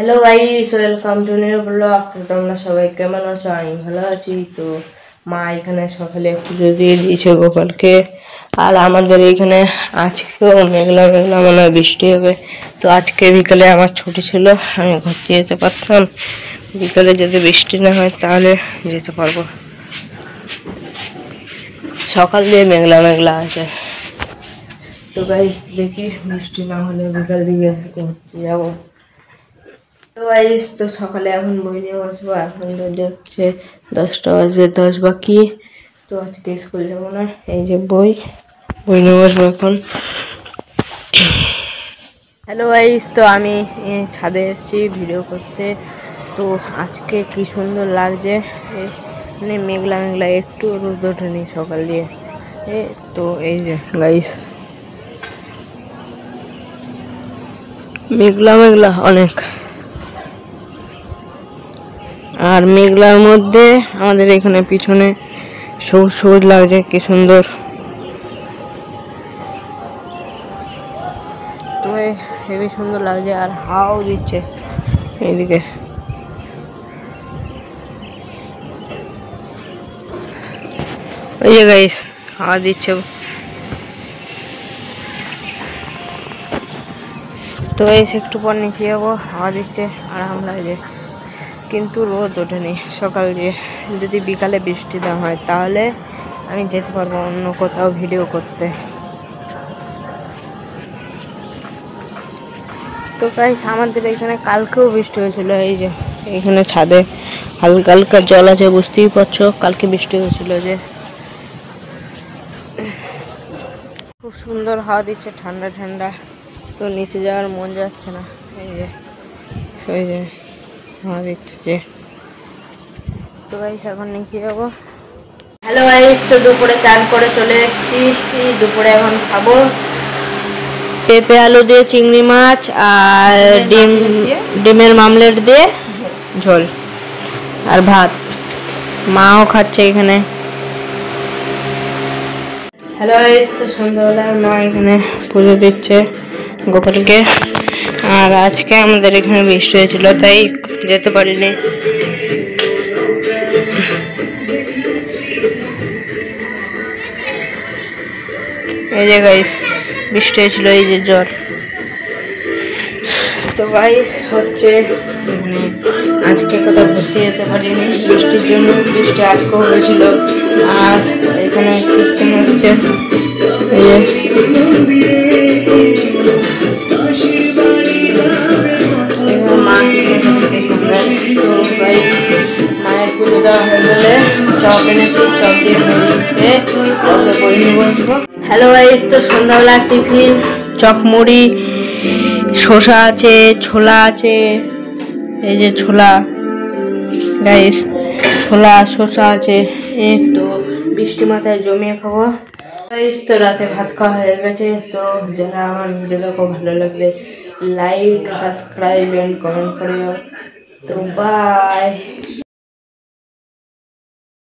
Hello guys, welcome to new blog. তো তোমরা সবাই কেমন আছো? আমি ভালো আছি। তো মা এখানে সকালে পুজো দিয়ে দিয়েছে গোপালকে, আর আমাদের এখানে আজকেও মেঘলা মেঘলা মনে হয় বৃষ্টি হবে। তো আজকে বিকালে আমার ছুটি ছিল, আমি ঘুরতে যেতে পারতাম। বিকালে যদি বৃষ্টি না হয় তাহলে যেতে পারবো। সকাল দিয়ে মেঘলা মেঘলা আছে। তো গাইস দেখি বৃষ্টি না হলে বিকাল দিকে ঘুরতে যাবো। তো সকালে এখন বই নিয়ে বসবো। এখন হচ্ছে 10টা বাজে 10 বাকি। তো আজকে স্কুল যাবো না, এই যে বই নিয়ে বসবো এখন। হ্যালো গাইস, তো আমি ছাদে এসেছি ভিডিও করতে। তো আজকে কি সুন্দর লাগছে, মানে মেঘলা মেঘলা, একটু রোদ ওঠেনি সকাল দিয়ে। তো এই যে গাইস, মেঘলা মেঘলা অনেক, আর মেঘলার মধ্যে আমাদের এখানে পিছনে সবুজ সবুজ লাগছে, কি সুন্দর। তো হেবি সুন্দর লাগছে, আর হাওয়াও দিচ্ছে এইদিকে। ওই যে গাইস, হাওয়া দিচ্ছে। তো একটু পর নিচে যাবো, হাওয়া দিচ্ছে আরাম লাগছে, কিন্তু রোদ ওঠেনি সকাল দিয়ে। যদি বিকালে বৃষ্টি না হয় তাহলে আমি যেতে পারবো অন্য কোথাও ভিডিও করতে। তো গাইস, আমাদের এখানে কালকেও বৃষ্টি হয়েছিল। এই যে এখানে ছাদে হালকা হালকা জল আছে, বুঝতেই পারছো। কালকে বৃষ্টি হয়েছিল যে, খুব সুন্দর হাওয়া দিচ্ছে, ঠান্ডা ঠান্ডা। তো নিচে যাওয়ার মন যাচ্ছে না। এই যে হাওয়া দিচ্ছে যে। তো গাইস এখন নিচে যাবো। হ্যালো গাইস, তো দুপুরে চান করে চলে এসেছি। দুপুরে এখন খাবো পেঁপে আলু দিয়ে চিংড়ি মাছ, আর ডিমের মামলেট দিয়ে ঝোল, আর ভাত। মাও খাচ্ছে এখানে। হ্যালো গাইস, তো সন্ধ্যাবেলায় মা এখানে পুজো দিচ্ছে গোপালকে। আর আজকে আমাদের এখানে বৃষ্টি হয়েছিল, তাই যেতে পারিনি। এই যে গাইস, বৃষ্টি হয়েছিল, এই যে জ্বর। তো গাইস হচ্ছে আজকে কোথাও ঘুরতে যেতে পারিনি বৃষ্টির জন্য। বৃষ্টি আজকেও হয়েছিল। আর এখানে কীর্তন হচ্ছে, এই যে মা কীর্তন করছে সঙ্গে। তো গাইস, মায়ের পুজো দেওয়া হয়ে গেলে চপ এনেছি, চপ দিয়ে মুড়ি খেয়ে তারপরে বই নিয়ে বসবো। হ্যালো গাইস, তো সন্ধ্যাবেলা টিফিন চপ মুড়ি, শসা আছে, ছোলা আছে। এই যে ছোলা গাইস, ছোলা শসা আছে। তো বৃষ্টি মাথায় জমিয়ে খাবো গাইস। তো রাতে ভাত খাওয়া হয়ে গেছে। তো যারা আমার ভিডিও দেখো, ভালো লাগলে লাইক, সাবস্ক্রাইব এন্ড কমেন্ট করিও। তো বাই।